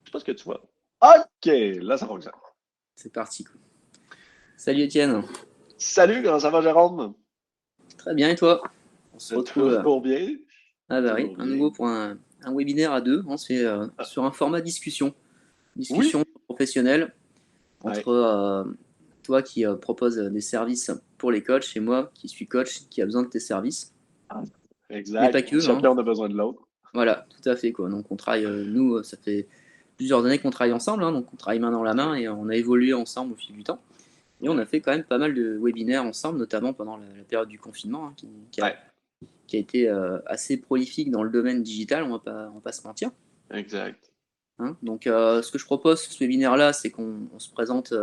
sais pas ce que tu vois. OK, là, ça fonctionne. C'est parti, quoi. Salut Étienne. Salut, comment ça va, Jérôme? Très bien, et toi? On se retrouve. Toujours bien? Ah bah oui, Toujours un bien. nouveau pour un webinaire à deux. On se fait Ah, sur un format discussion. oui? Discussion professionnelle entre Ouais, toi qui propose des services pour les coachs et moi qui suis coach qui a besoin de tes services. Mais pas exact. que, hein. Chacun, on a besoin de l'autre. Voilà, tout à fait, quoi. Donc on travaille, nous, ça fait plusieurs années qu'on travaille ensemble, hein, donc on travaille main dans la main et on a évolué ensemble au fil du temps. Et on a Ouais. fait quand même pas mal de webinaires ensemble, notamment pendant la période du confinement, hein, Ouais, qui a été assez prolifique dans le domaine digital, on va pas se mentir. exact. Hein. Donc, ce que je propose sur ce webinaire-là, c'est qu'on se présente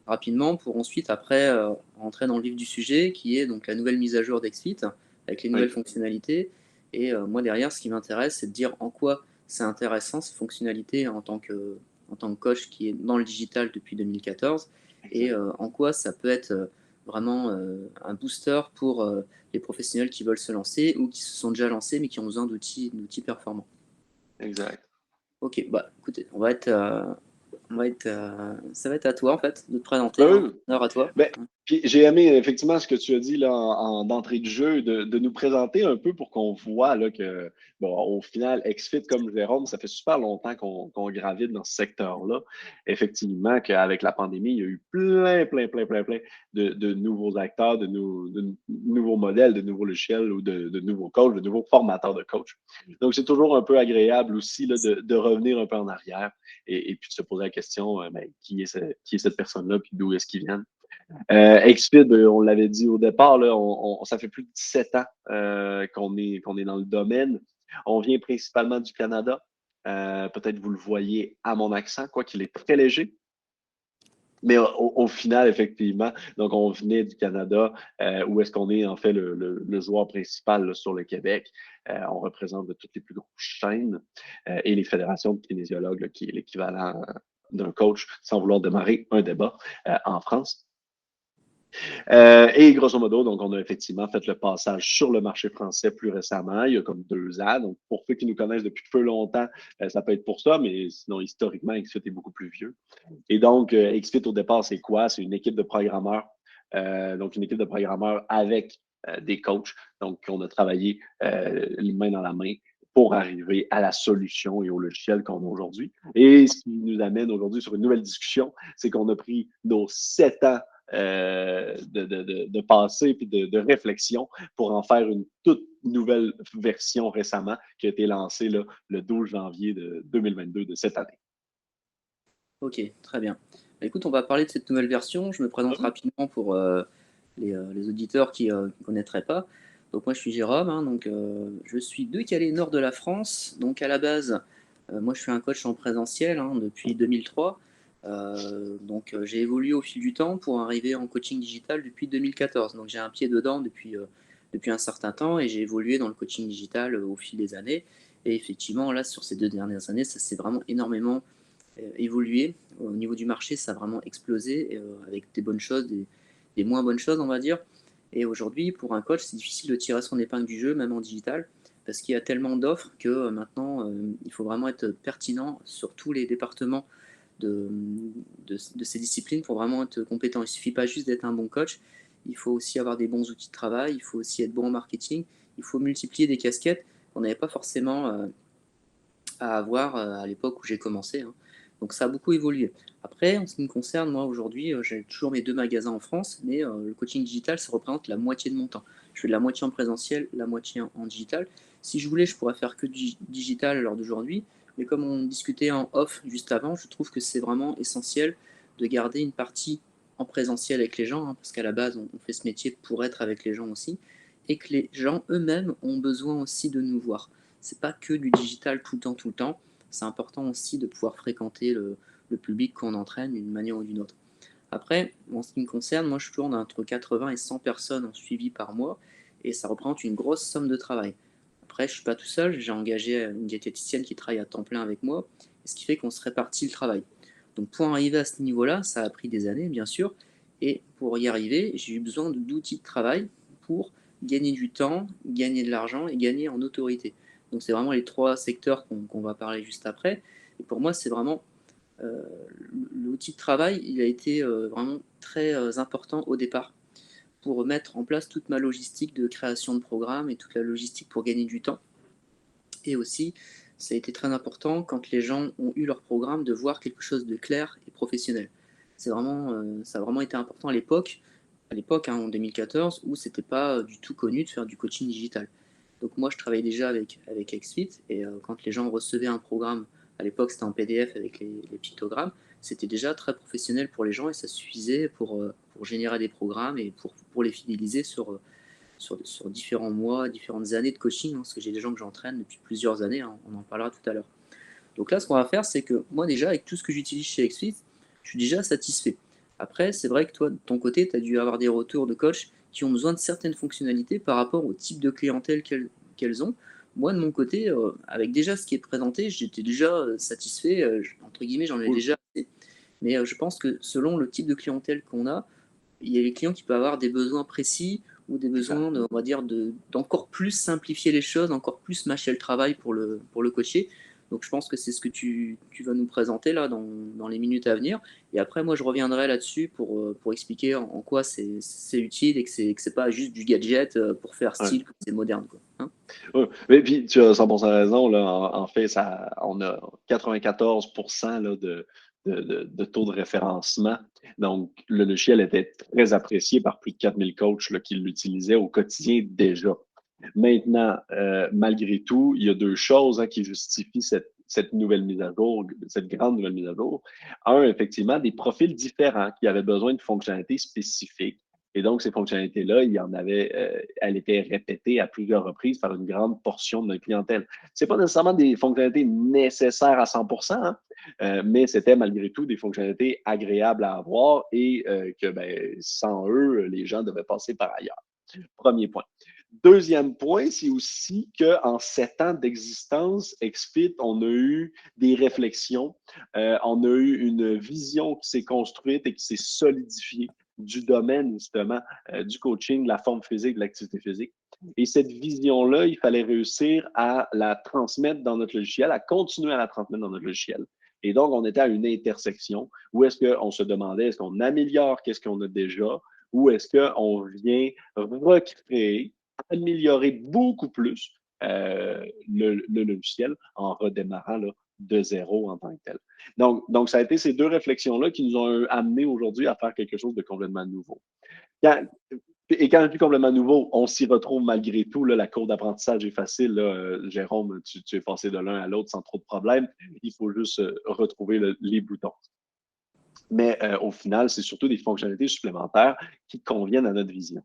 rapidement pour ensuite, après, rentrer dans le vif du sujet, qui est donc la nouvelle mise à jour d'Exfit, avec les nouvelles Oui, fonctionnalités. Et moi, derrière, ce qui m'intéresse, c'est de dire en quoi c'est intéressant, ces fonctionnalités, en tant que coach qui est dans le digital depuis 2014, et exact. en quoi ça peut être vraiment un booster pour les professionnels qui veulent se lancer ou qui se sont déjà lancés, mais qui ont besoin d'outils performants. Exact. Ok, bah écoutez, ça va être à toi en fait de te présenter, Ben hein. oui. Honneur à toi. Ben, puis j'ai aimé effectivement ce que tu as dit là d'entrée de jeu, de nous présenter un peu pour qu'on voit là que bon, au final, XFIT comme Jérôme, ça fait super longtemps qu'on gravite dans ce secteur-là. Effectivement, qu'avec la pandémie, il y a eu plein de nouveaux acteurs, de nouveaux modèles, de nouveaux logiciels ou de nouveaux coachs, de nouveaux formateurs de coachs. Donc, c'est toujours un peu agréable aussi là, de revenir un peu en arrière et puis de se poser la question, ben, qui est cette personne-là, puis d'où est-ce qu'il vient. Exped, on l'avait dit au départ, là, ça fait plus de 17 ans qu'on est dans le domaine. On vient principalement du Canada. Peut-être vous le voyez à mon accent, quoi qu'il est très léger. Mais au final, effectivement, donc on venait du Canada, où est-ce qu'on est en fait le joueur principal là, sur le Québec. On représente de toutes les plus grosses chaînes et les fédérations de kinésiologues, là, qui est l'équivalent d'un coach, sans vouloir démarrer un débat en France. Et grosso modo, donc, on a effectivement fait le passage sur le marché français plus récemment, il y a comme 2 ans. Donc, pour ceux qui nous connaissent depuis peu longtemps, ça peut être pour ça, mais sinon, historiquement, XFIT est beaucoup plus vieux. Et donc, XFIT, au départ, c'est quoi? C'est une équipe de programmeurs. Donc, une équipe de programmeurs avec des coachs. Donc, on a travaillé les mains dans la main pour arriver à la solution et au logiciel qu'on a aujourd'hui. Et ce qui nous amène aujourd'hui sur une nouvelle discussion, c'est qu'on a pris nos 7 ans de passé et de réflexion pour en faire une toute nouvelle version récemment qui a été lancée là, le 12 janvier de 2022 de cette année. Ok, très bien. Bah, écoute, on va parler de cette nouvelle version. Je me présente Mhm. rapidement pour les auditeurs qui ne connaîtraient pas. Donc moi, je suis Jérôme, hein, donc je suis de Calais, nord de la France. Donc à la base, moi, je suis un coach en présentiel, hein, depuis 2003. Donc j'ai évolué au fil du temps pour arriver en coaching digital depuis 2014. Donc j'ai un pied dedans depuis un certain temps et j'ai évolué dans le coaching digital au fil des années. Et effectivement, là, sur ces 2 dernières années, ça s'est vraiment énormément évolué. Au niveau du marché, ça a vraiment explosé, avec des bonnes choses, des moins bonnes choses, on va dire. Et aujourd'hui, pour un coach, c'est difficile de tirer son épingle du jeu, même en digital, parce qu'il y a tellement d'offres que maintenant, il faut vraiment être pertinent sur tous les départements de, de ces disciplines pour vraiment être compétent. Il ne suffit pas juste d'être un bon coach, il faut aussi avoir des bons outils de travail, il faut aussi être bon en marketing, il faut multiplier des casquettes qu'on n'avait pas forcément à avoir à l'époque où j'ai commencé, hein. Donc ça a beaucoup évolué. Après, en ce qui me concerne, moi aujourd'hui, j'ai toujours mes 2 magasins en France, mais le coaching digital, ça représente la moitié de mon temps. Je fais de la moitié en présentiel, la moitié en digital. Si je voulais, je pourrais faire que du digital à l'heure d'aujourd'hui, mais comme on discutait en off juste avant, je trouve que c'est vraiment essentiel de garder une partie en présentiel avec les gens, hein, parce qu'à la base, on fait ce métier pour être avec les gens aussi, et que les gens eux-mêmes ont besoin aussi de nous voir. C'est pas que du digital tout le temps, tout le temps. C'est important aussi de pouvoir fréquenter le public qu'on entraîne d'une manière ou d'une autre. Après, en ce qui me concerne, moi je tourne entre 80 et 100 personnes en suivi par mois et ça représente une grosse somme de travail. Après, je suis pas tout seul, j'ai engagé une diététicienne qui travaille à temps plein avec moi, ce qui fait qu'on se répartit le travail. Donc pour arriver à ce niveau-là, ça a pris des années, bien sûr, et pour y arriver, j'ai eu besoin d'outils de travail pour gagner du temps, gagner de l'argent et gagner en autorité. Donc c'est vraiment les trois secteurs qu'on va parler juste après. Et pour moi, c'est vraiment l'outil de travail, il a été vraiment très important au départ pour mettre en place toute ma logistique de création de programme et toute la logistique pour gagner du temps. Et aussi, ça a été très important quand les gens ont eu leur programme de voir quelque chose de clair et professionnel. Ça a vraiment été important à l'époque hein, en 2014, où c'était pas du tout connu de faire du coaching digital. Donc moi, je travaillais déjà avec XFIT, et quand les gens recevaient un programme, à l'époque c'était en PDF avec les pictogrammes, c'était déjà très professionnel pour les gens et ça suffisait pour générer des programmes et pour les fidéliser sur différents mois, différentes années de coaching, hein, parce que j'ai des gens que j'entraîne depuis plusieurs années, hein, on en parlera tout à l'heure. Donc là, ce qu'on va faire, c'est que moi déjà, avec tout ce que j'utilise chez XFIT, je suis déjà satisfait. Après, c'est vrai que toi, de ton côté, tu as dû avoir des retours de coachs qui ont besoin de certaines fonctionnalités par rapport au type de clientèle qu'elles ont. Moi, de mon côté, avec déjà ce qui est présenté, j'étais déjà satisfait, entre guillemets, j'en ai Oui. déjà assez. Mais je pense que selon le type de clientèle qu'on a, il y a les clients qui peuvent avoir des besoins précis ou des Exact. besoins, on va dire, d'encore plus simplifier les choses, encore plus mâcher le travail pour le coacher. Donc je pense que c'est ce que tu vas nous présenter là dans les minutes à venir. Et après, moi, je reviendrai là-dessus pour expliquer en quoi c'est utile et que c'est pas juste du gadget pour faire Ouais. style, que c'est moderne, quoi. Hein. Ouais. Mais puis, tu as 100% raison. Là, en fait, on a 94% là, de taux de référencement. Donc, le logiciel était très apprécié par plus de 4000 coachs là, qui l'utilisaient au quotidien déjà. Maintenant, malgré tout, il y a deux choses hein, qui justifient cette nouvelle mise à jour, cette grande nouvelle mise à jour. Un, effectivement, des profils différents qui avaient besoin de fonctionnalités spécifiques. Et donc, ces fonctionnalités-là, elles étaient répétées à plusieurs reprises par une grande portion de notre clientèle. C'est pas nécessairement des fonctionnalités nécessaires à 100%, hein, mais c'était malgré tout des fonctionnalités agréables à avoir et que ben, sans eux, les gens devaient passer par ailleurs. Premier point. Deuxième point, c'est aussi qu'en 7 ans d'existence, XFIT, on a eu des réflexions, on a eu une vision qui s'est construite et qui s'est solidifiée du domaine, justement, du coaching, de la forme physique, de l'activité physique. Et cette vision-là, il fallait réussir à la transmettre dans notre logiciel, à continuer à la transmettre dans notre logiciel. Et donc, on était à une intersection où est-ce qu'on se demandait, est-ce qu'on améliore qu'est-ce qu'on a déjà ou est-ce qu'on vient recréer améliorer beaucoup plus le logiciel en redémarrant là, de zéro en tant que tel. Donc, ça a été ces deux réflexions-là qui nous ont amené aujourd'hui à faire quelque chose de complètement nouveau. Quand, et quand je dis complètement nouveau, on s'y retrouve malgré tout. Là, la courbe d'apprentissage est facile. Là, Jérôme, tu es passé de l'un à l'autre sans trop de problèmes. Il faut juste retrouver les boutons. Mais au final, c'est surtout des fonctionnalités supplémentaires qui conviennent à notre vision.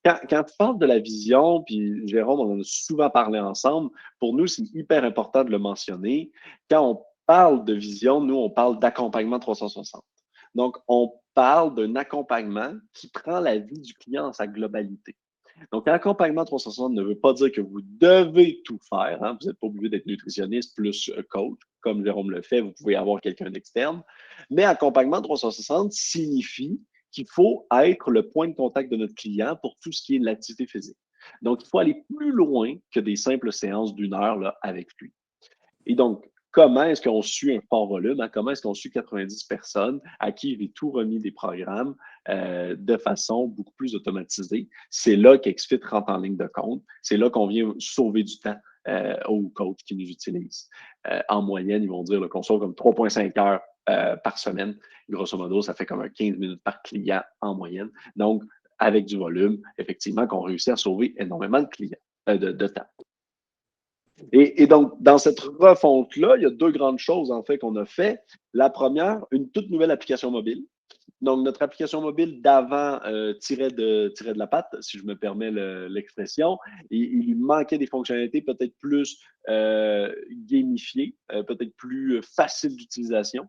Quand tu parles de la vision, puis Jérôme, on en a souvent parlé ensemble, pour nous, c'est hyper important de le mentionner. Quand on parle de vision, nous, on parle d'accompagnement 360. Donc, on parle d'un accompagnement qui prend la vie du client dans sa globalité. Donc, l'accompagnement 360 ne veut pas dire que vous devez tout faire. Hein. Vous n'êtes pas obligé d'être nutritionniste plus coach, comme Jérôme le fait. Vous pouvez avoir quelqu'un d'externe. Mais accompagnement 360 signifie qu'il faut être le point de contact de notre client pour tout ce qui est de l'activité physique. Donc, il faut aller plus loin que des simples séances d'une heure là, avec lui. Et donc, comment est-ce qu'on suit un fort volume? Hein? Comment est-ce qu'on suit 90 personnes à qui j'ai tout remis des programmes de façon beaucoup plus automatisée? C'est là qu'XFIT rentre en ligne de compte. C'est là qu'on vient sauver du temps aux coachs qui nous utilisent. En moyenne, ils vont dire qu'on sauve comme 3,5 heures par semaine. Grosso modo, ça fait comme un 15 minutes par client en moyenne. Donc, avec du volume, effectivement, qu'on réussit à sauver énormément de clients, de temps. Et donc, dans cette refonte-là, il y a deux grandes choses, en fait, qu'on a fait. La première, une toute nouvelle application mobile. Donc, notre application mobile d'avant tirait de la patte, si je me permets l'expression. Il lui manquait des fonctionnalités peut-être plus gamifiées, peut-être plus faciles d'utilisation.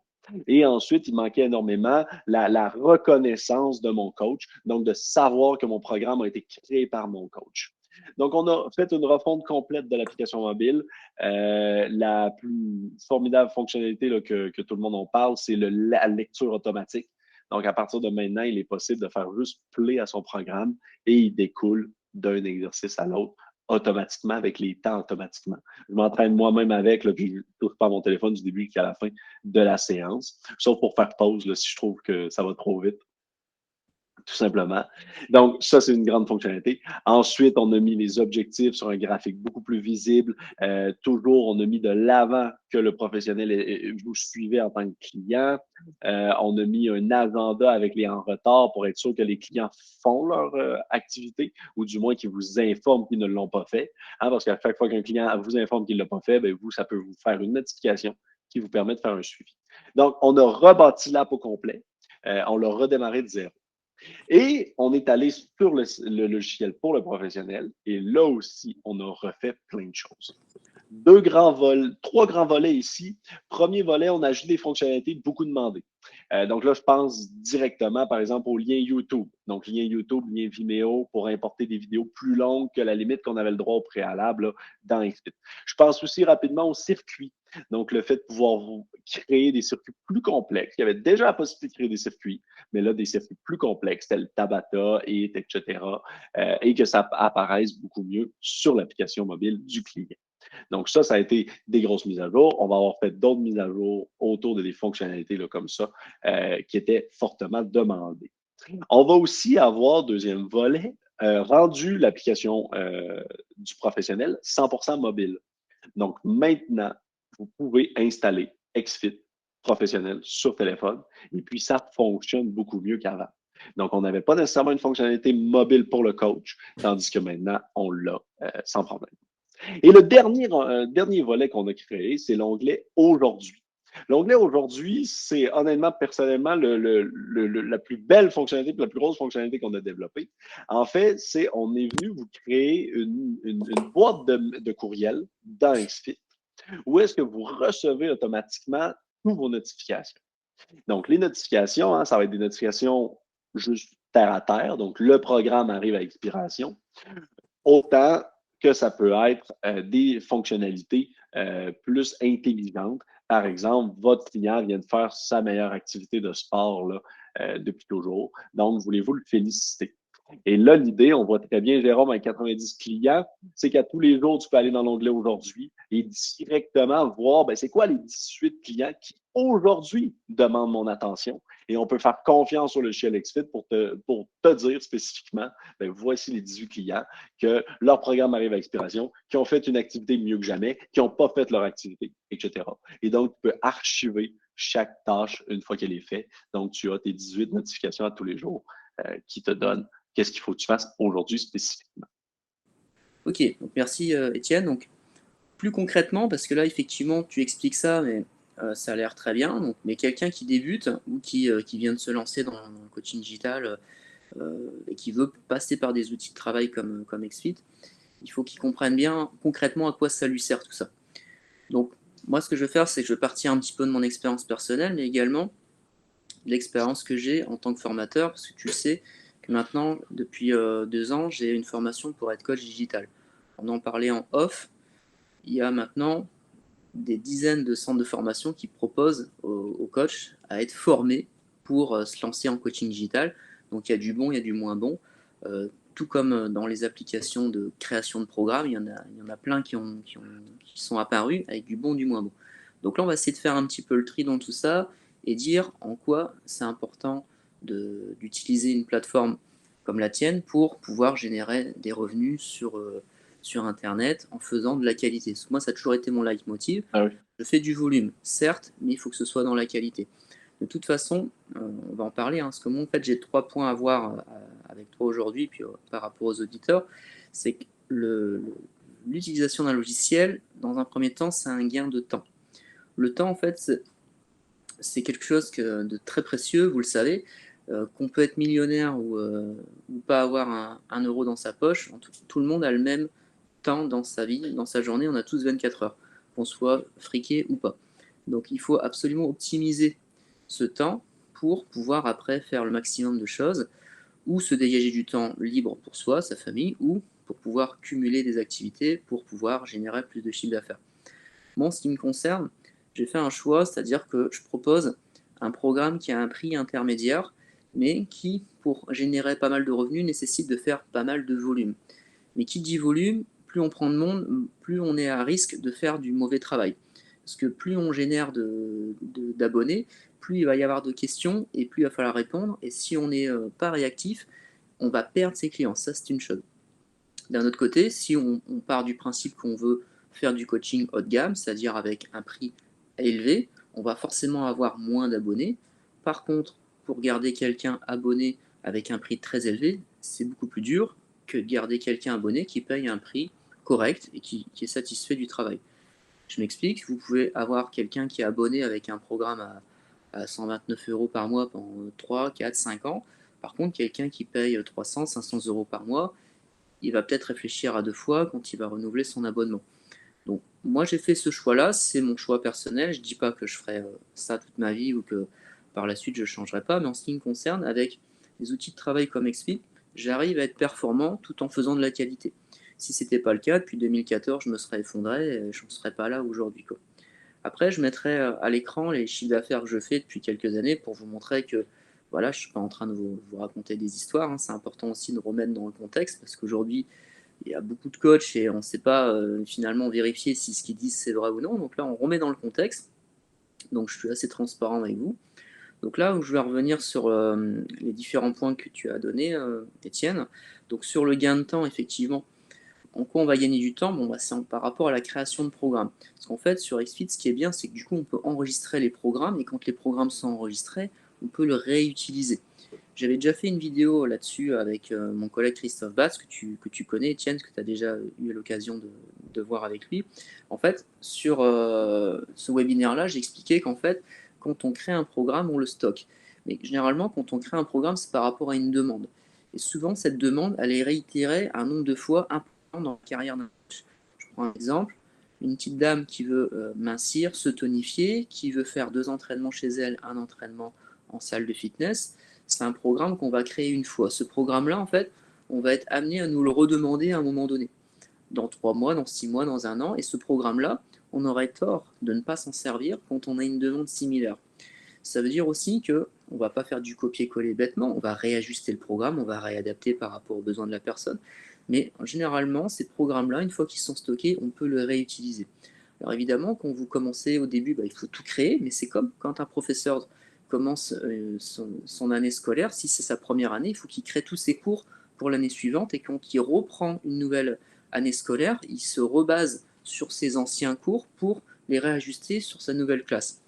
Et ensuite, il manquait énormément la reconnaissance de mon coach, donc de savoir que mon programme a été créé par mon coach. Donc, on a fait une refonte complète de l'application mobile. La plus formidable fonctionnalité là, que tout le monde en parle, c'est la lecture automatique. Donc, à partir de maintenant, il est possible de faire juste play à son programme et il découle d'un exercice à l'autre automatiquement avec les temps automatiquement. Je m'entraîne moi-même avec, là, puis je ne touche pas à mon téléphone du début jusqu'à la fin de la séance, sauf pour faire pause là, si je trouve que ça va trop vite tout simplement. Donc, ça, c'est une grande fonctionnalité. Ensuite, on a mis les objectifs sur un graphique beaucoup plus visible. Toujours, on a mis de l'avant que le professionnel vous suivez en tant que client. On a mis un agenda avec les en retard pour être sûr que les clients font leur activité ou du moins qu'ils vous informent qu'ils ne l'ont pas fait. Hein, parce qu'à chaque fois qu'un client vous informe qu'il ne l'a pas fait, bien, vous, ça peut vous faire une notification qui vous permet de faire un suivi. Donc, on a rebâti l'app au complet. On l'a redémarré de zéro. Et on est allé sur le logiciel pour le professionnel et là aussi, on a refait plein de choses. Trois grands volets ici. Premier volet, on a ajouté des fonctionnalités beaucoup demandées. Donc là, je pense directement, par exemple, au lien YouTube. Donc, lien YouTube, lien Vimeo pour importer des vidéos plus longues que la limite qu'on avait le droit au préalable là, dans XFIT. Je pense aussi rapidement au circuit. Donc, le fait de pouvoir vous créer des circuits plus complexes. Il y avait déjà la possibilité de créer des circuits, mais là, des circuits plus complexes, tels Tabata, etc., et que ça apparaisse beaucoup mieux sur l'application mobile du client. Donc, ça a été des grosses mises à jour. On va avoir fait d'autres mises à jour autour de des fonctionnalités là, comme ça qui étaient fortement demandées. On va aussi avoir, deuxième volet, rendu l'application du professionnel 100% mobile. Donc, maintenant, vous pouvez installer XFIT professionnel sur téléphone et puis ça fonctionne beaucoup mieux qu'avant. Donc, on n'avait pas nécessairement une fonctionnalité mobile pour le coach, tandis que maintenant, on l'a sans problème. Et le dernier volet qu'on a créé, c'est l'onglet Aujourd'hui. L'onglet Aujourd'hui, c'est honnêtement, personnellement, la plus belle fonctionnalité, la plus grosse fonctionnalité qu'on a développée. En fait, on est venu vous créer une boîte de courriel dans XFIT où est-ce que vous recevez automatiquement toutes vos notifications. Donc, les notifications, hein, ça va être des notifications juste terre à terre. Donc, le programme arrive à expiration. Autant que ça peut être des fonctionnalités plus intelligentes. Par exemple, votre client vient de faire sa meilleure activité de sport là, depuis toujours. Donc, voulez-vous le féliciter? Et là, l'idée, on voit très bien, Jérôme, avec 90 clients, c'est qu'à tous les jours, tu peux aller dans l'onglet aujourd'hui et directement voir, ben, c'est quoi les 18 clients qui aujourd'hui demandent mon attention. Et on peut faire confiance au logiciel XFIT pour te dire spécifiquement, ben, voici les 18 clients que leur programme arrive à expiration, qui ont fait une activité mieux que jamais, qui n'ont pas fait leur activité, etc. Et donc, tu peux archiver chaque tâche une fois qu'elle est faite. Donc, tu as tes 18 notifications à tous les jours qui te donnent qu'est-ce qu'il faut que tu fasses aujourd'hui spécifiquement. Ok, donc merci Étienne. Donc, plus concrètement, parce que là, effectivement, tu expliques ça, mais ça a l'air très bien. Donc, mais quelqu'un qui débute ou qui vient de se lancer dans le coaching digital et qui veut passer par des outils de travail comme XFIT, il faut qu'il comprenne bien concrètement à quoi ça lui sert tout ça. Donc, moi, ce que je vais faire, c'est que je vais partir un petit peu de mon expérience personnelle, mais également de l'expérience que j'ai en tant que formateur, parce que tu sais que maintenant, depuis 2 ans, j'ai une formation pour être coach digital. On en parlait en off. Il y a maintenant des dizaines de centres de formation qui proposent aux coachs à être formés pour se lancer en coaching digital. Donc il y a du bon, il y a du moins bon. Tout comme dans les applications de création de programmes, il y en a plein qui sont apparus avec du bon, du moins bon. Donc là, on va essayer de faire un petit peu le tri dans tout ça et dire en quoi c'est important d'utiliser une plateforme comme la tienne pour pouvoir générer des revenus sur Internet en faisant de la qualité. Parce que moi, ça a toujours été mon leitmotiv. Ah oui. Je fais du volume, certes, mais il faut que ce soit dans la qualité. De toute façon, on va en parler, hein, parce que moi, en fait, j'ai 3 points à voir avec toi aujourd'hui, puis par rapport aux auditeurs. C'est que l'utilisation d'un logiciel, dans un premier temps, c'est un gain de temps. Le temps, en fait, c'est quelque chose de très précieux, vous le savez, qu'on peut être millionnaire ou pas avoir un euro dans sa poche. Tout le monde a le même temps dans sa vie, dans sa journée, on a tous 24 heures, qu'on soit friqué ou pas. Donc il faut absolument optimiser ce temps pour pouvoir après faire le maximum de choses, ou se dégager du temps libre pour soi, sa famille, ou pour pouvoir cumuler des activités, pour pouvoir générer plus de chiffre d'affaires. Moi, en ce qui me concerne, j'ai fait un choix, c'est-à-dire que je propose un programme qui a un prix intermédiaire, mais qui, pour générer pas mal de revenus, nécessite de faire pas mal de volume. Mais qui dit volume, plus on prend de monde, plus on est à risque de faire du mauvais travail. Parce que plus on génère d'abonnés, plus il va y avoir de questions et plus il va falloir répondre. Et si on n'est pas réactif, on va perdre ses clients. Ça, c'est une chose. D'un autre côté, si on part du principe qu'on veut faire du coaching haut de gamme, c'est-à-dire avec un prix élevé, on va forcément avoir moins d'abonnés. Par contre, pour garder quelqu'un abonné avec un prix très élevé, c'est beaucoup plus dur que de garder quelqu'un abonné qui paye un prix correct et qui est satisfait du travail. Je m'explique, vous pouvez avoir quelqu'un qui est abonné avec un programme à 129 euros par mois pendant 3, 4, 5 ans. Par contre, quelqu'un qui paye 300, 500 euros par mois, il va peut-être réfléchir à deux fois quand il va renouveler son abonnement. Donc moi j'ai fait ce choix-là, c'est mon choix personnel, je ne dis pas que je ferai ça toute ma vie ou que par la suite je ne changerai pas, mais en ce qui me concerne, avec des outils de travail comme XP, j'arrive à être performant tout en faisant de la qualité. Si ce n'était pas le cas, depuis 2014 je me serais effondré et je ne serais pas là aujourd'hui, quoi. Après, je mettrai à l'écran les chiffres d'affaires que je fais depuis quelques années pour vous montrer que voilà, je ne suis pas en train de vous raconter des histoires, hein. C'est important aussi de remettre dans le contexte parce qu'aujourd'hui, il y a beaucoup de coachs et on ne sait pas finalement vérifier si ce qu'ils disent c'est vrai ou non. Donc là, on remet dans le contexte. Donc je suis assez transparent avec vous. Donc là, où je vais revenir sur les différents points que tu as donnés, Étienne. Donc sur le gain de temps, effectivement, en quoi on va gagner du temps? Bon, bah, c'est par rapport à la création de programmes. Parce qu'en fait, sur XFIT, ce qui est bien, c'est que du coup, on peut enregistrer les programmes et quand les programmes sont enregistrés, on peut le réutiliser. J'avais déjà fait une vidéo là-dessus avec mon collègue Christophe Batz, que tu connais, Étienne, que tu as déjà eu l'occasion de voir avec lui. En fait, sur ce webinaire-là, j'expliquais qu'en fait, quand on crée un programme, on le stocke. Mais généralement, quand on crée un programme, c'est par rapport à une demande. Et souvent, cette demande, elle est réitérée un nombre de fois important dans la carrière d'un coach. Je prends un exemple. Une petite dame qui veut mincir, se tonifier, qui veut faire 2 entraînements chez elle, un entraînement en salle de fitness, c'est un programme qu'on va créer une fois. Ce programme-là, en fait, on va être amené à nous le redemander à un moment donné, dans 3 mois, dans 6 mois, dans un an. Et ce programme-là, on aurait tort de ne pas s'en servir quand on a une demande similaire. Ça veut dire aussi que on ne va pas faire du copier-coller bêtement, on va réajuster le programme, on va réadapter par rapport aux besoins de la personne. Mais généralement, ces programmes-là, une fois qu'ils sont stockés, on peut le réutiliser. Alors évidemment, quand vous commencez au début, il faut tout créer, mais c'est comme quand un professeur commence son année scolaire, si c'est sa première année, il faut qu'il crée tous ses cours pour l'année suivante, et quand il reprend une nouvelle année scolaire, il se rebase sur ses anciens cours pour les réajuster sur sa nouvelle classe.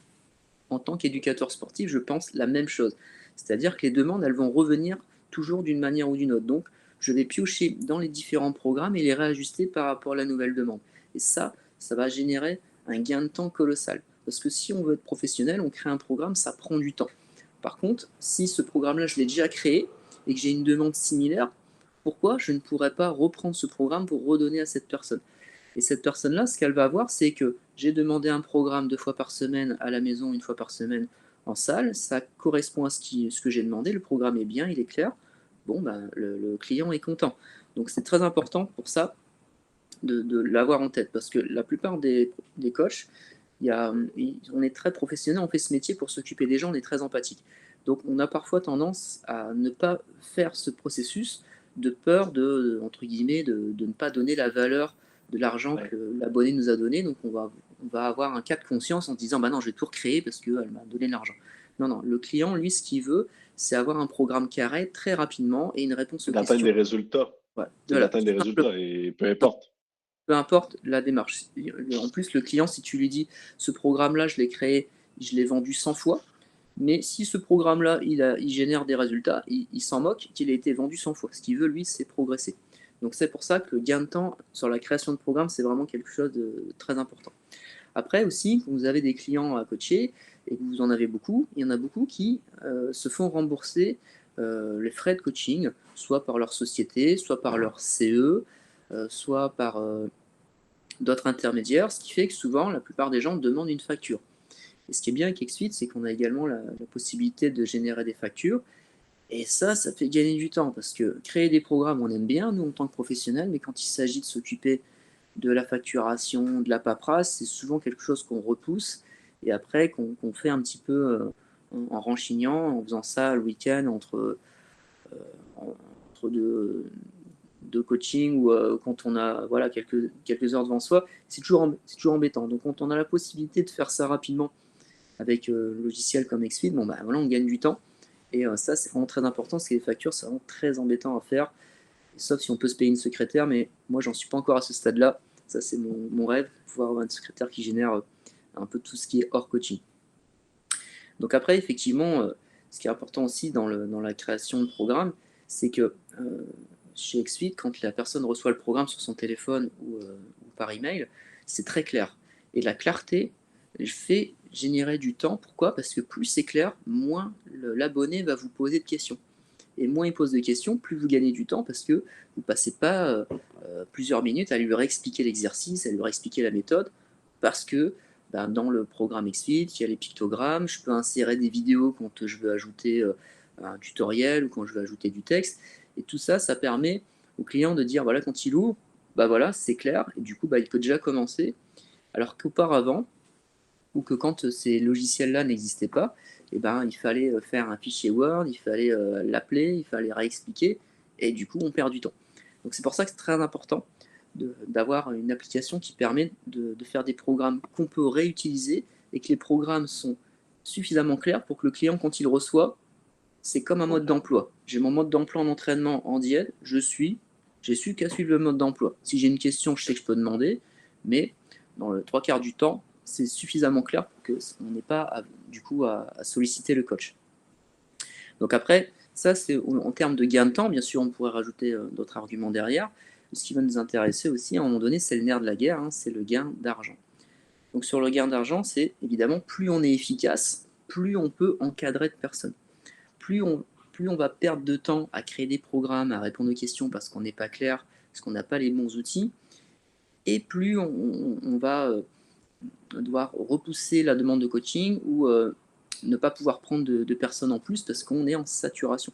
En tant qu'éducateur sportif, je pense la même chose. C'est-à-dire que les demandes, elles vont revenir toujours d'une manière ou d'une autre. Donc, je vais piocher dans les différents programmes et les réajuster par rapport à la nouvelle demande. Et ça va générer un gain de temps colossal. Parce que si on veut être professionnel, on crée un programme, ça prend du temps. Par contre, si ce programme-là, je l'ai déjà créé et que j'ai une demande similaire, pourquoi je ne pourrais pas reprendre ce programme pour redonner à cette personne? Et cette personne-là, ce qu'elle va avoir, c'est que j'ai demandé un programme 2 fois par semaine à la maison, 1 fois par semaine en salle. Ça correspond à ce que j'ai demandé. Le programme est bien, il est clair. Bon, ben, le client est content. Donc c'est très important pour ça de l'avoir en tête. Parce que la plupart des coachs, on est très professionnel, on fait ce métier pour s'occuper des gens, on est très empathique. Donc on a parfois tendance à ne pas faire ce processus de peur entre guillemets, de ne pas donner la valeur de l'argent Ouais. que l'abonné nous a donné. Donc on va avoir un cas de conscience en disant bah non, je vais tout recréer parce qu'elle m'a donné de l'argent. Non, non, le client, lui, ce qu'il veut, c'est avoir un programme carré très rapidement et une réponse aux D'atteindre questions. des résultats. Ouais, C'est voilà, d'atteindre des tout simplement. résultats et peu importe. Peu importe la démarche. En plus, le client, si tu lui dis ce programme-là, je l'ai créé, je l'ai vendu 100 fois, mais si ce programme-là, il génère des résultats, il s'en moque qu'il ait été vendu 100 fois. Ce qu'il veut, lui, c'est progresser. Donc c'est pour ça que le gain de temps sur la création de programme, c'est vraiment quelque chose de très important. Après aussi, quand vous avez des clients à coacher et que vous en avez beaucoup, il y en a beaucoup qui se font rembourser les frais de coaching, soit par leur société, soit par leur CE, soit par d'autres intermédiaires, ce qui fait que souvent, la plupart des gens demandent une facture. Et ce qui est bien avec XFIT, c'est qu'on a également la possibilité de générer des factures. Et ça fait gagner du temps, parce que créer des programmes, on aime bien, nous, en tant que professionnels, mais quand il s'agit de s'occuper de la facturation, de la paperasse, c'est souvent quelque chose qu'on repousse, et après qu'on fait un petit peu en renchignant, en faisant ça le week-end entre deux, de coaching ou quand on a voilà, quelques heures devant soi, c'est toujours embêtant. Donc quand on a la possibilité de faire ça rapidement avec le logiciel comme XFeed, bon, bah, voilà, on gagne du temps. Et ça, c'est vraiment très important, parce que les factures, c'est vraiment très embêtant à faire, sauf si on peut se payer une secrétaire, mais moi, j'en suis pas encore à ce stade-là. Ça, c'est mon rêve, pouvoir avoir une secrétaire qui génère un peu tout ce qui est hors coaching. Donc après, effectivement, ce qui est important aussi dans la création de programme, c'est que chez XFeed, quand la personne reçoit le programme sur son téléphone ou par email, c'est très clair. Et la clarté fait générer du temps. Pourquoi? Parce que plus c'est clair, moins l'abonné va vous poser de questions. Et moins il pose de questions, plus vous gagnez du temps, parce que vous ne passez pas plusieurs minutes à lui réexpliquer l'exercice, à lui réexpliquer la méthode, parce que dans le programme XFeed, il y a les pictogrammes, je peux insérer des vidéos quand je veux ajouter un tutoriel ou quand je veux ajouter du texte. Et tout ça, ça permet au client de dire, voilà, quand il ouvre, voilà, c'est clair, et du coup, il peut déjà commencer. Alors qu'auparavant, ou que quand ces logiciels-là n'existaient pas, il fallait faire un fichier Word, il fallait l'appeler, il fallait réexpliquer, et du coup, on perd du temps. Donc c'est pour ça que c'est très important d'avoir une application qui permet de faire des programmes qu'on peut réutiliser, et que les programmes sont suffisamment clairs pour que le client, quand il reçoit, c'est comme un mode d'emploi. J'ai mon mode d'emploi en entraînement en diète, j'ai su qu'à suivre le mode d'emploi. Si j'ai une question, je sais que je peux demander, mais dans le trois quarts du temps, c'est suffisamment clair pour qu'on n'ait pas à solliciter le coach. Donc après, ça c'est en termes de gain de temps, bien sûr on pourrait rajouter d'autres arguments derrière. Ce qui va nous intéresser aussi à un moment donné, c'est le nerf de la guerre, c'est le gain d'argent. Donc sur le gain d'argent, c'est évidemment plus on est efficace, plus on peut encadrer de personnes. Plus on va perdre de temps à créer des programmes, à répondre aux questions parce qu'on n'est pas clair, parce qu'on n'a pas les bons outils, et plus on va devoir repousser la demande de coaching ou ne pas pouvoir prendre de personnes en plus parce qu'on est en saturation.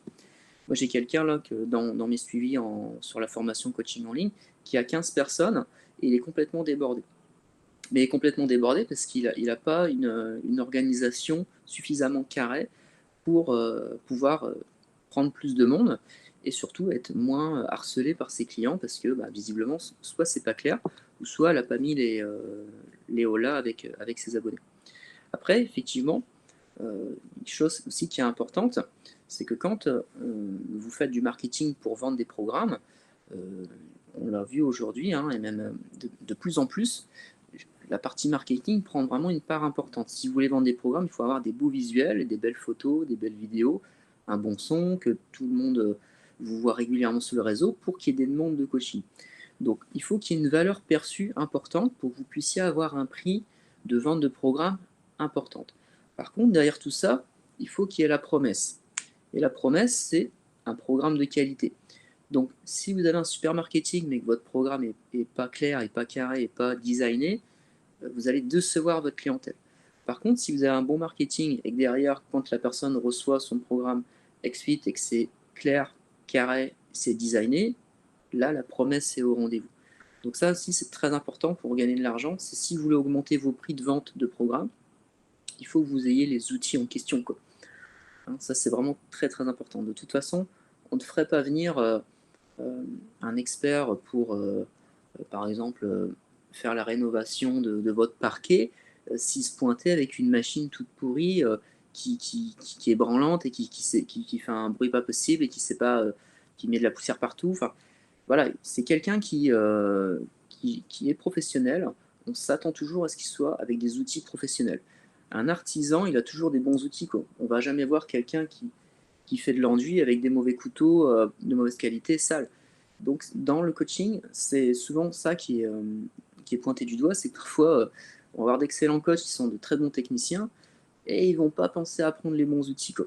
Moi, j'ai quelqu'un là dans mes suivis sur la formation coaching en ligne qui a 15 personnes et il est complètement débordé. Mais il est complètement débordé parce qu'il n'a pas une organisation suffisamment carrée pour pouvoir prendre plus de monde et surtout être moins harcelé par ses clients parce que visiblement, soit c'est pas clair, ou soit elle n'a pas mis les holas avec ses abonnés. Après, effectivement, une chose aussi qui est importante, c'est que quand vous faites du marketing pour vendre des programmes, on l'a vu aujourd'hui, et même de plus en plus, la partie marketing prend vraiment une part importante. Si vous voulez vendre des programmes, il faut avoir des beaux visuels, des belles photos, des belles vidéos, un bon son, que tout le monde vous voit régulièrement sur le réseau pour qu'il y ait des demandes de coaching. Donc il faut qu'il y ait une valeur perçue importante pour que vous puissiez avoir un prix de vente de programme importante. Par contre, derrière tout ça, il faut qu'il y ait la promesse. Et la promesse, c'est un programme de qualité. Donc si vous avez un super marketing mais que votre programme n'est pas clair, n'est pas carré, n'est pas designé, vous allez décevoir votre clientèle. Par contre, si vous avez un bon marketing et que derrière, quand la personne reçoit son programme XFIT et que c'est clair, carré, c'est designé, là, la promesse est au rendez-vous. Donc ça aussi, c'est très important pour gagner de l'argent. C'est si vous voulez augmenter vos prix de vente de programme, il faut que vous ayez les outils en question, quoi. Ça, c'est vraiment très, très important. De toute façon, on ne ferait pas venir un expert pour, par exemple, faire la rénovation de votre parquet, s'il se pointait avec une machine toute pourrie qui est branlante et qui fait un bruit pas possible et qui met de la poussière partout. Enfin, voilà, c'est quelqu'un qui est professionnel. On s'attend toujours à ce qu'il soit avec des outils professionnels. Un artisan, il a toujours des bons outils, quoi. On va jamais voir quelqu'un qui fait de l'enduit avec des mauvais couteaux de mauvaise qualité, sales. Donc dans le coaching, c'est souvent ça qui est pointé du doigt, c'est que parfois on va avoir d'excellents coachs qui sont de très bons techniciens et ils vont pas penser à prendre les bons outils, quoi.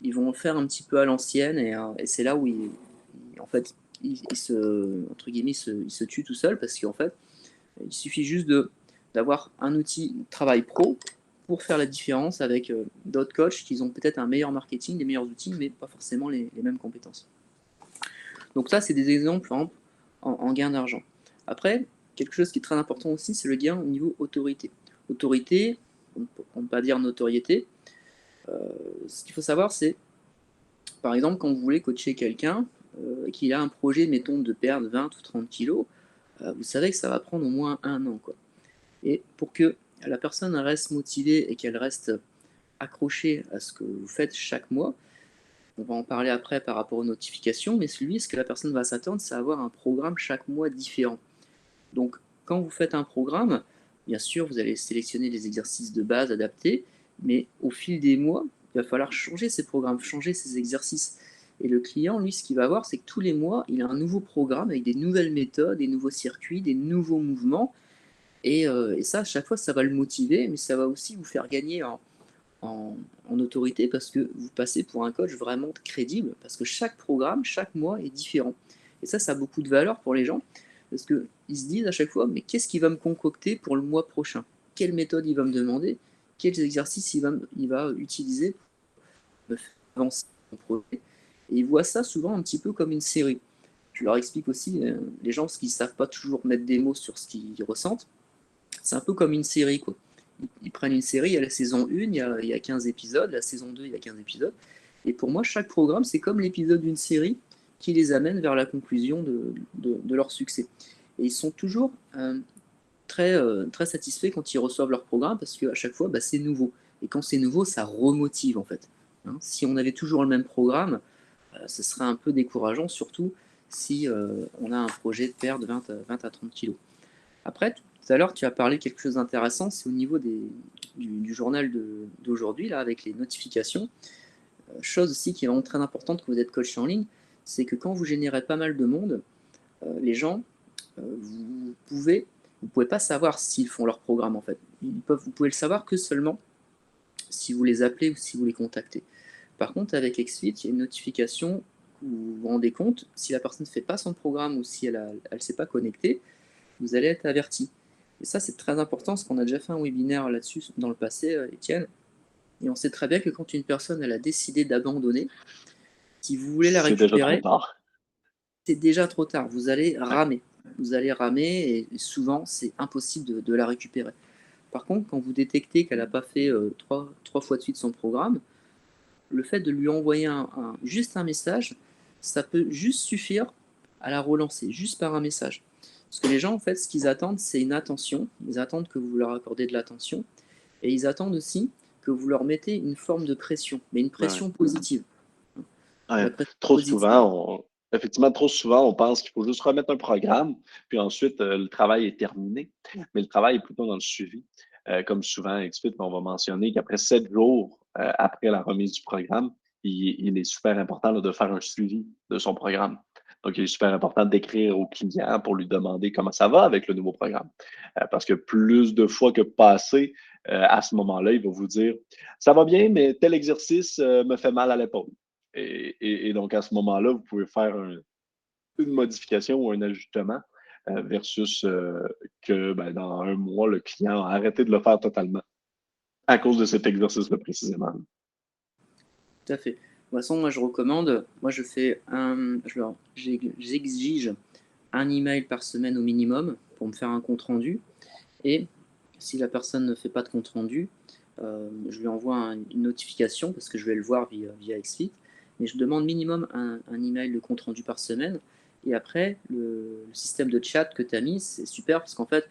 Ils vont faire un petit peu à l'ancienne et c'est là où en fait, entre guillemets, il se tue tout seul parce qu'en fait, il suffit juste d'avoir un outil de travail pro pour faire la différence avec d'autres coachs qui ont peut-être un meilleur marketing, des meilleurs outils, mais pas forcément les mêmes compétences. Donc ça, c'est des exemples, par exemple, en gain d'argent. Après, quelque chose qui est très important aussi, c'est le gain au niveau autorité. Autorité, on ne peut pas dire notoriété. Ce qu'il faut savoir, c'est, par exemple, quand vous voulez coacher quelqu'un, qu'il a un projet, mettons, de perdre 20 ou 30 kilos, vous savez que ça va prendre au moins 1 an, quoi. Et pour que la personne reste motivée et qu'elle reste accrochée à ce que vous faites chaque mois, on va en parler après par rapport aux notifications, mais celui, ce que la personne va s'attendre, c'est à avoir un programme chaque mois différent. Donc, quand vous faites un programme, bien sûr, vous allez sélectionner les exercices de base adaptés, mais au fil des mois, il va falloir changer ces programmes, changer ces exercices. Et le client, lui, ce qu'il va voir, c'est que tous les mois, il a un nouveau programme avec des nouvelles méthodes, des nouveaux circuits, des nouveaux mouvements. Et ça, à chaque fois, ça va le motiver, mais ça va aussi vous faire gagner en autorité parce que vous passez pour un coach vraiment crédible, parce que chaque programme, chaque mois est différent. Et ça a beaucoup de valeur pour les gens, parce qu'ils se disent à chaque fois, mais qu'est-ce qu'il va me concocter pour le mois prochain? Quelle méthode il va me demander? Quels exercices il va utiliser pour me faire avancer mon projet? Et ils voient ça souvent un petit peu comme une série. Je leur explique aussi, les gens, parce qu'ils ne savent pas toujours mettre des mots sur ce qu'ils ressentent, c'est un peu comme une série, quoi. Ils prennent une série, il y a la saison 1, il y a 15 épisodes, la saison 2, il y a 15 épisodes. Et pour moi, chaque programme, c'est comme l'épisode d'une série qui les amène vers la conclusion de leur succès. Et ils sont toujours très satisfaits quand ils reçoivent leur programme parce qu'à chaque fois, bah, c'est nouveau. Et quand c'est nouveau, ça remotive en fait. Hein, si on avait toujours le même programme, ce serait un peu décourageant, surtout si on a un projet de perdre 20 à 30 kilos. Après, tout à l'heure, tu as parlé quelque chose d'intéressant, c'est au niveau du journal d'aujourd'hui, là, avec les notifications. Chose aussi qui est vraiment très importante quand vous êtes coach en ligne, c'est que quand vous générez pas mal de monde, les gens, vous pouvez pas savoir s'ils font leur programme en fait. Vous pouvez le savoir que seulement si vous les appelez ou si vous les contactez. Par contre, avec XFIT, il y a une notification où vous vous rendez compte, si la personne ne fait pas son programme ou si elle ne s'est pas connectée, vous allez être averti. Et ça, c'est très important, parce qu'on a déjà fait un webinaire là-dessus dans le passé, Étienne, et on sait très bien que quand une personne elle a décidé d'abandonner, si vous voulez la C'est déjà trop récupérer, tard. c'est déjà trop tard. Vous allez ramer. Vous allez ramer, et souvent, c'est impossible de la récupérer. Par contre, quand vous détectez qu'elle n'a pas fait trois fois de suite son programme, le fait de lui envoyer juste un message, ça peut juste suffire à la relancer, juste par un message. Parce que les gens, en fait, ce qu'ils attendent, c'est une attention. Ils attendent que vous leur accordez de l'attention. Et ils attendent aussi que vous leur mettez une forme de pression, mais une Ouais. pression positive. Ouais. La pression Trop positive, souvent, effectivement, trop souvent, on pense qu'il faut juste remettre un programme, puis ensuite, le travail est terminé. Mais le travail est plutôt dans le suivi. Comme souvent, explique, on va mentionner qu'après 7 jours, après la remise du programme, il est super important là, de faire un suivi de son programme. Donc, il est super important d'écrire au client pour lui demander comment ça va avec le nouveau programme. Parce que plus de fois que passé, à ce moment-là, il va vous dire, ça va bien, mais tel exercice me fait mal à l'épaule. Et donc, à ce moment-là, vous pouvez faire une modification ou un ajustement versus que ben, dans un mois, le client a arrêté de le faire totalement à cause de cet exercice-là précisément. tout à fait. De toute façon, moi, je recommande, moi, j'exige un email par semaine au minimum pour me faire un compte rendu. Et si la personne ne fait pas de compte rendu, je lui envoie une notification parce que je vais le voir via XFIT. Mais je demande minimum un email de compte rendu par semaine. Et après, le système de chat que tu as mis, c'est super parce qu'en fait,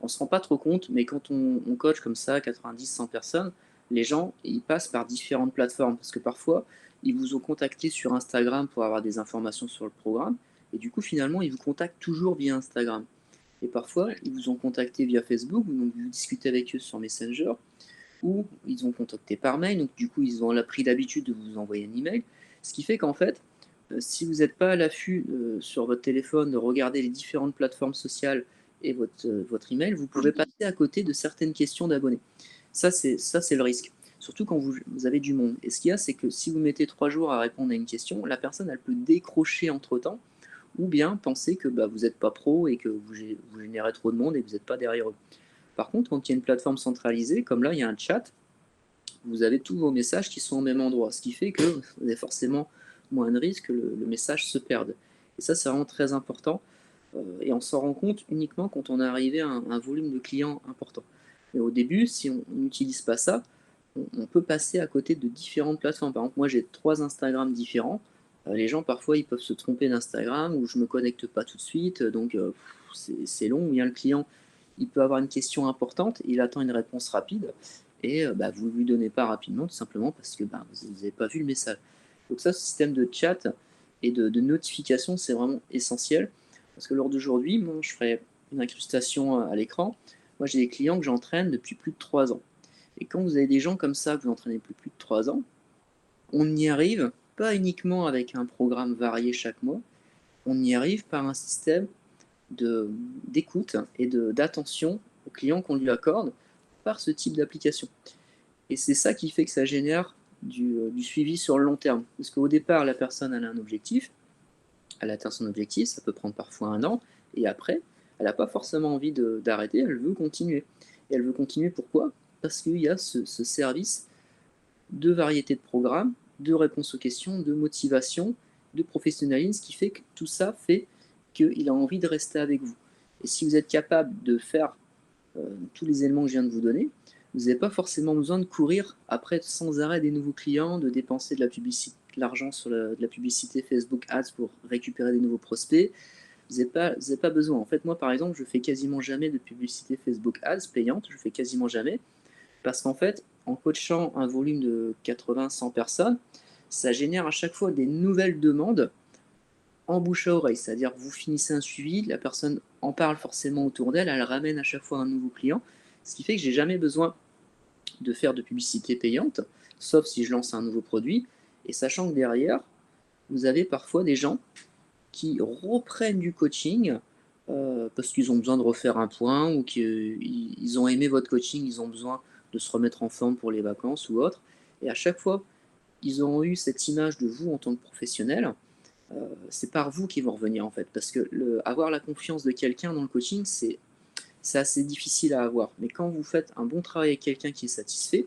on ne se rend pas trop compte, mais quand on coach comme ça, 90, 100 personnes, les gens, ils passent par différentes plateformes parce que parfois, ils vous ont contacté sur Instagram pour avoir des informations sur le programme. Et du coup, finalement, ils vous contactent toujours via Instagram. Et parfois, ils vous ont contacté via Facebook, donc vous discutez avec eux sur Messenger, ou ils ont contacté par mail, donc du coup, ils ont pris l'habitude de vous envoyer un email. Ce qui fait qu'en fait, si vous n'êtes pas à l'affût sur votre téléphone de regarder les différentes plateformes sociales et votre email, vous pouvez passer à côté de certaines questions d'abonnés. Ça, c'est le risque. Surtout quand vous avez du monde. Et ce qu'il y a, c'est que si vous mettez 3 jours à répondre à une question, la personne, elle peut décrocher entre-temps, ou bien penser que bah, vous n'êtes pas pro et que vous générez trop de monde et que vous n'êtes pas derrière eux. Par contre, quand il y a une plateforme centralisée, comme là, il y a un chat, vous avez tous vos messages qui sont au même endroit, ce qui fait que vous avez forcément moins de risques que le message se perde. Et ça, c'est vraiment très important. Et on s'en rend compte uniquement quand on est arrivé à un volume de clients important. Mais au début, si on n'utilise pas ça, on peut passer à côté de différentes plateformes. Par exemple, moi, j'ai 3 Instagram différents. Les gens, parfois, ils peuvent se tromper d'Instagram ou je me connecte pas tout de suite, donc c'est long. Ou bien le client, il peut avoir une question importante, il attend une réponse rapide et bah, vous ne lui donnez pas rapidement, tout simplement parce que bah, vous n'avez pas vu le message. Donc ça, ce système de chat et de notification, c'est vraiment essentiel parce que lors d'aujourd'hui, moi, je ferai une incrustation à l'écran. Moi, j'ai des clients que j'entraîne depuis plus de 3 ans. Et quand vous avez des gens comme ça, que vous entraînez depuis plus de 3 ans, on y arrive pas uniquement avec un programme varié chaque mois, on y arrive par un système d'écoute et d'attention aux clients qu'on lui accorde par ce type d'application. Et c'est ça qui fait que ça génère du suivi sur le long terme. Parce qu'au départ, la personne elle a un objectif, elle atteint son objectif, ça peut prendre parfois 1 an, et après, elle n'a pas forcément envie d'arrêter, elle veut continuer. Et elle veut continuer pourquoi? Parce qu'il y a ce service de variété de programmes, de réponses aux questions, de motivation, de professionnalisme, ce qui fait que tout ça fait qu'il a envie de rester avec vous. Et si vous êtes capable de faire tous les éléments que je viens de vous donner, vous n'avez pas forcément besoin de courir après sans arrêt des nouveaux clients, de dépenser de la publicité, de l'argent sur de la publicité Facebook Ads pour récupérer des nouveaux prospects. Vous n'avez pas besoin. En fait, moi, par exemple, je fais quasiment jamais de publicité Facebook Ads payante. Je fais quasiment jamais. Parce qu'en fait, en coachant un volume de 80-100 personnes, ça génère à chaque fois des nouvelles demandes en bouche à oreille. C'est-à-dire que vous finissez un suivi, la personne en parle forcément autour d'elle, elle ramène à chaque fois un nouveau client. Ce qui fait que j'ai jamais besoin de faire de publicité payante, sauf si je lance un nouveau produit. Et sachant que derrière, vous avez parfois des gens qui reprennent du coaching parce qu'ils ont besoin de refaire un point ou qu'ils ont aimé votre coaching, ils ont besoin de se remettre en forme pour les vacances ou autre. Et à chaque fois, ils ont eu cette image de vous en tant que professionnel. C'est par vous qu'ils vont revenir en fait. Parce que avoir la confiance de quelqu'un dans le coaching, c'est assez difficile à avoir. Mais quand vous faites un bon travail avec quelqu'un qui est satisfait,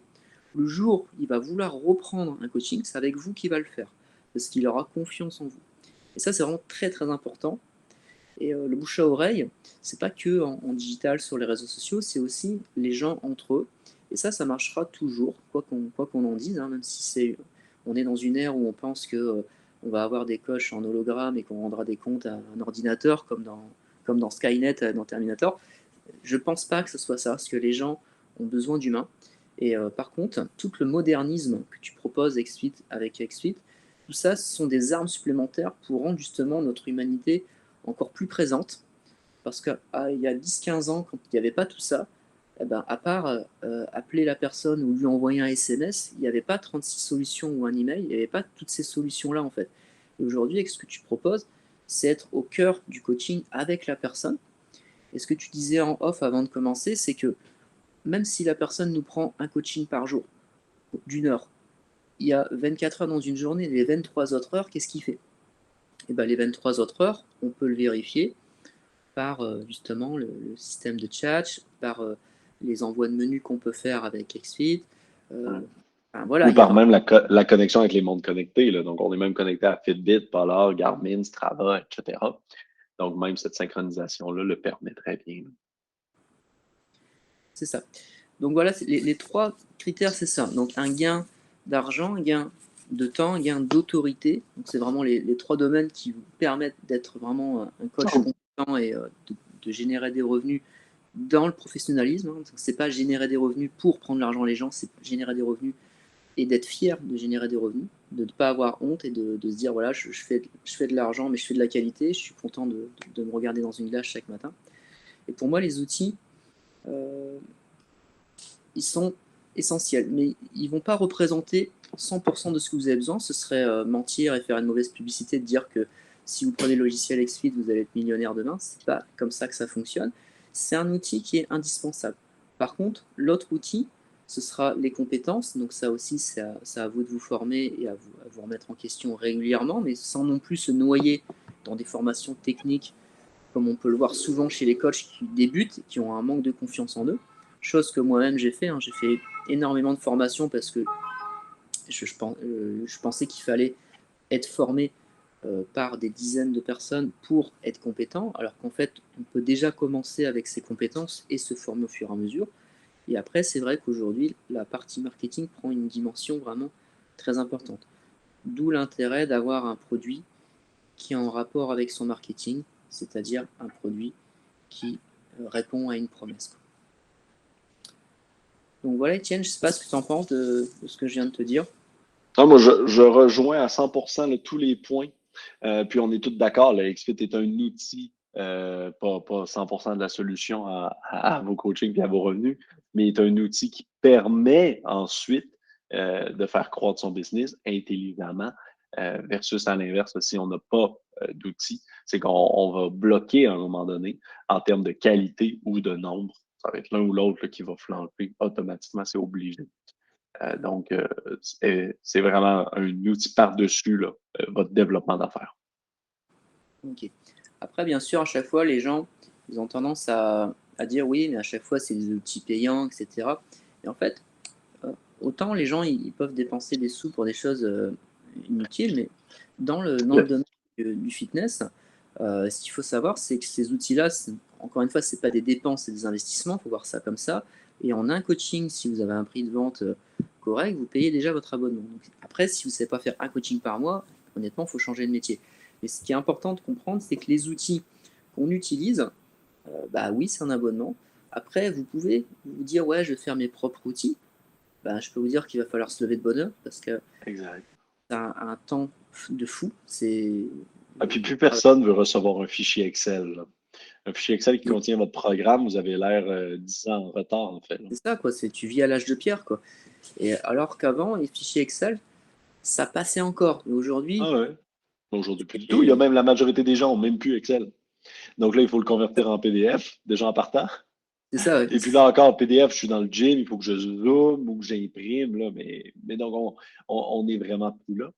le jour où il va vouloir reprendre un coaching, c'est avec vous qu'il va le faire. Parce qu'il aura confiance en vous. Et ça, c'est vraiment très très important. Et le bouche à oreille, c'est pas que en digital sur les réseaux sociaux, c'est aussi les gens entre eux. Et ça marchera toujours, quoi qu'on en dise, hein, même si on est dans une ère où on pense que on va avoir des coachs en hologramme et qu'on rendra des comptes à un ordinateur comme dans Skynet, dans Terminator. Je pense pas que ce soit ça, parce que les gens ont besoin d'humains. Et par contre, tout le modernisme que tu proposes avec XSuite, tout ça, ce sont des armes supplémentaires pour rendre justement notre humanité encore plus présente. Parce qu'il y a 10-15 ans, quand il n'y avait pas tout ça, eh ben, à part appeler la personne ou lui envoyer un SMS, il n'y avait pas 36 solutions ou un email, il n'y avait pas toutes ces solutions-là en fait. Et aujourd'hui, avec ce que tu proposes, c'est être au cœur du coaching avec la personne. Et ce que tu disais en off avant de commencer, c'est que même si la personne nous prend un coaching par jour, d'1 heure, il y a 24 heures dans une journée, les 23 autres heures, qu'est-ce qu'il fait? Et ben, les 23 autres heures, on peut le vérifier par justement le système de chat, par les envois de menus qu'on peut faire avec XFeed. Ouais. Enfin, voilà, Ou il y a par même la connexion avec les mondes connectés, là. Donc, on est même connecté à Fitbit, Polar, Garmin, Strava, etc. Donc, même cette synchronisation-là le permet très bien. c'est ça. Donc voilà, les 3 critères, c'est ça. Donc un gain d'argent, un gain de temps, un gain d'autorité. Donc c'est vraiment les 3 domaines qui vous permettent d'être vraiment un coach compétent et de générer des revenus dans le professionnalisme. Hein. C'est pas générer des revenus pour prendre l'argent les gens, c'est générer des revenus et d'être fier de générer des revenus, de ne pas avoir honte et de se dire voilà, je fais de l'argent, mais je fais de la qualité, je suis content de me regarder dans une glace chaque matin. Et pour moi, les outils, euh, ils sont essentiels, mais ils ne vont pas représenter 100% de ce que vous avez besoin. Ce serait mentir et faire une mauvaise publicité de dire que si vous prenez le logiciel XFeed, vous allez être millionnaire demain. C'est pas comme ça que ça fonctionne. C'est un outil qui est indispensable. Par contre, l'autre outil, ce sera les compétences. Donc ça aussi, c'est à vous de vous former et à vous remettre en question régulièrement, mais sans non plus se noyer dans des formations techniques, comme on peut le voir souvent chez les coachs qui débutent, qui ont un manque de confiance en eux. Chose que moi-même j'ai fait. Hein. J'ai fait énormément de formations parce que je pensais qu'il fallait être formé par des dizaines de personnes pour être compétent, alors qu'en fait, on peut déjà commencer avec ses compétences et se former au fur et à mesure. Et après, c'est vrai qu'aujourd'hui, la partie marketing prend une dimension vraiment très importante. D'où l'intérêt d'avoir un produit qui est en rapport avec son marketing, c'est-à-dire un produit qui répond à une promesse, quoi. Donc voilà, Étienne, je ne sais pas ce que tu en penses de ce que je viens de te dire. Ah, moi, je rejoins à 100% là, tous les points. Puis on est tous d'accord, le XFIT est un outil, pas 100% de la solution à vos coachings et à vos revenus, mais est un outil qui permet ensuite de faire croître son business intelligemment, versus à l'inverse, si on n'a pas d'outils, c'est qu'on va bloquer à un moment donné en termes de qualité ou de nombre. Ça va être l'un ou l'autre là, qui va flancher automatiquement, c'est obligé. Donc, c'est vraiment un outil par-dessus là, votre développement d'affaires. Ok. Après, bien sûr, à chaque fois, les gens, ils ont tendance à dire oui, mais à chaque fois, c'est des outils payants, etc. Et en fait, euh, autant les gens, ils peuvent dépenser des sous pour des choses inutiles, mais dans le Le- domaine du fitness, ce qu'il faut savoir, c'est que ces outils-là, encore une fois, c'est pas des dépenses, c'est des investissements, il faut voir ça comme ça. Et en un coaching, si vous avez un prix de vente correct, vous payez déjà votre abonnement. Donc, après, si vous ne savez pas faire un coaching par mois, honnêtement, il faut changer de métier. Mais ce qui est important de comprendre, c'est que les outils qu'on utilise, bah oui, c'est un abonnement. Après, vous pouvez vous dire, ouais, je vais faire mes propres outils. Bah, je peux vous dire qu'il va falloir se lever de bonne heure parce que Exact. ça a un temps de fou. C'est Et puis plus personne veut recevoir un fichier Excel, là. Un fichier Excel qui c'est contient votre programme, vous avez l'air 10 ans en retard, en fait, là. ça, quoi. C'est tu vis à l'âge de pierre, quoi. Et alors qu'avant, les fichiers Excel, ça passait encore. Mais aujourd'hui, Ah ouais. Aujourd'hui, plus du tout. Il y a et- même la majorité des gens n'ont même plus Excel. Donc là, il faut le convertir en PDF, déjà en partant. c'est ça, ouais. Et puis là encore, en PDF, je suis dans le gym, il faut que je zoome ou que j'imprime, là, mais donc on est vraiment plus là.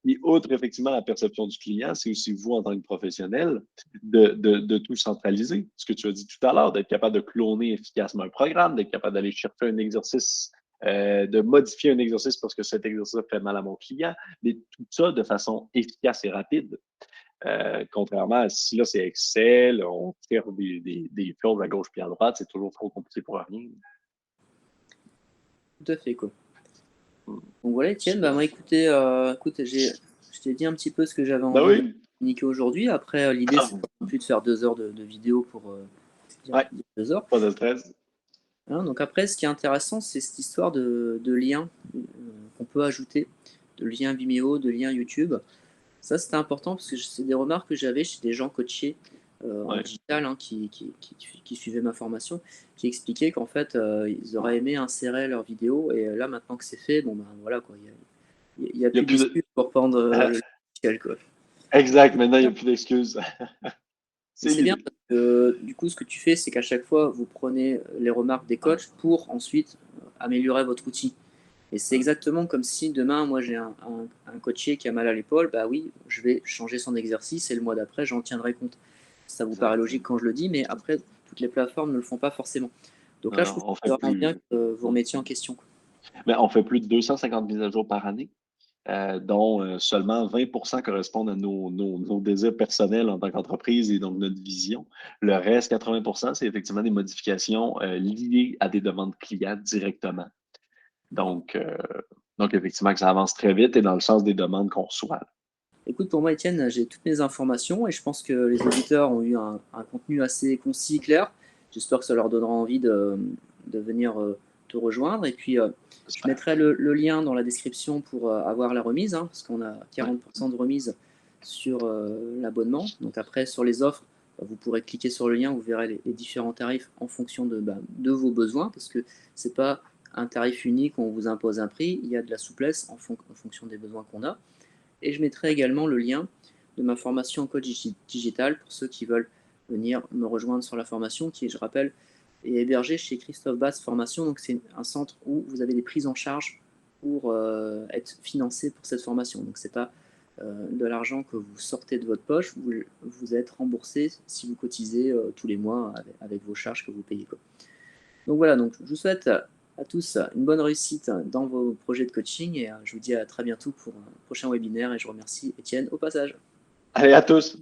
Et outre effectivement la perception du client, c'est aussi vous en tant que professionnel de tout centraliser. Ce que tu as dit tout à l'heure, d'être capable de cloner efficacement un programme, d'être capable d'aller chercher un exercice, de modifier un exercice parce que cet exercice fait mal à mon client, mais tout ça de façon efficace et rapide. Contrairement à si là, c'est Excel, on tire des choses à gauche puis à droite, c'est toujours trop compliqué pour rien. Tout à fait, quoi. Hmm. Donc voilà, Étienne, bah moi, écoutez, écoute, je t'ai dit un petit peu ce que j'avais Ben envie de oui. communiquer aujourd'hui. Après, l'idée, Ah, c'est pas non plus de faire 2 heures de vidéo pour ouais, dire 2 heures. pas de stress. Hein, donc après, ce qui est intéressant, c'est cette histoire de liens qu'on peut ajouter, de liens Vimeo, de liens YouTube. Ça, c'était important parce que c'est des remarques que j'avais chez des gens coachés en Ouais. digital, hein, qui suivaient ma formation, qui expliquaient qu'en fait, ils auraient aimé insérer leurs vidéos. Et là, maintenant que c'est fait, bon ben voilà quoi, il y a Il n'y a plus plus de. d'excuses pour prendre le logiciel, quoi. Exact, maintenant, il n'y a plus d'excuses. Mais C'est c'est bien l'idée. parce que du coup, ce que tu fais, c'est qu'à chaque fois, vous prenez les remarques des Ouais, coachs pour ensuite améliorer votre outil. Et c'est ouais, exactement comme si demain, moi, j'ai un coaché qui a mal à l'épaule, bah oui, je vais changer son exercice et le mois d'après, j'en tiendrai compte. Ça vous paraît exact. logique quand je le dis, mais après, toutes les plateformes ne le font pas forcément. Donc Non, là, je non, trouve que on fait c'est vraiment bien plus. que vous remettiez en question, quoi. Mais on fait plus de 250 mises à jour par année, dont seulement 20% correspondent à nos désirs personnels en tant qu'entreprise et donc notre vision. Le reste, 80%, c'est effectivement des modifications liées à des demandes clients directement. Donc, euh, donc, effectivement, que ça avance très vite et dans le sens des demandes qu'on reçoit. Écoute, pour moi, Étienne, j'ai toutes mes informations et je pense que les auditeurs ont eu un contenu assez concis et clair. J'espère que ça leur donnera envie de venir te rejoindre. Et puis, je J'espère. mettrai le lien dans la description pour avoir la remise, hein, parce qu'on a Ouais, 40% de remise sur l'abonnement. Donc après, sur les offres, vous pourrez cliquer sur le lien, vous verrez les différents tarifs en fonction de vos besoins, parce que ce n'est pas un tarif unique, on vous impose un prix, il y a de la souplesse en fonction des besoins qu'on a. Et je mettrai également le lien de ma formation en coach digital pour ceux qui veulent venir me rejoindre sur la formation qui, je rappelle, est hébergée chez Christophe Bass Formation. Donc c'est un centre où vous avez des prises en charge pour être financé pour cette formation. Donc c'est pas de l'argent que vous sortez de votre poche, vous êtes remboursé si vous cotisez tous les mois avec vos charges que vous payez, quoi. Donc voilà, donc je vous souhaite à tous une bonne réussite dans vos projets de coaching et je vous dis à très bientôt pour un prochain webinaire et je remercie Étienne au passage. allez, à tous.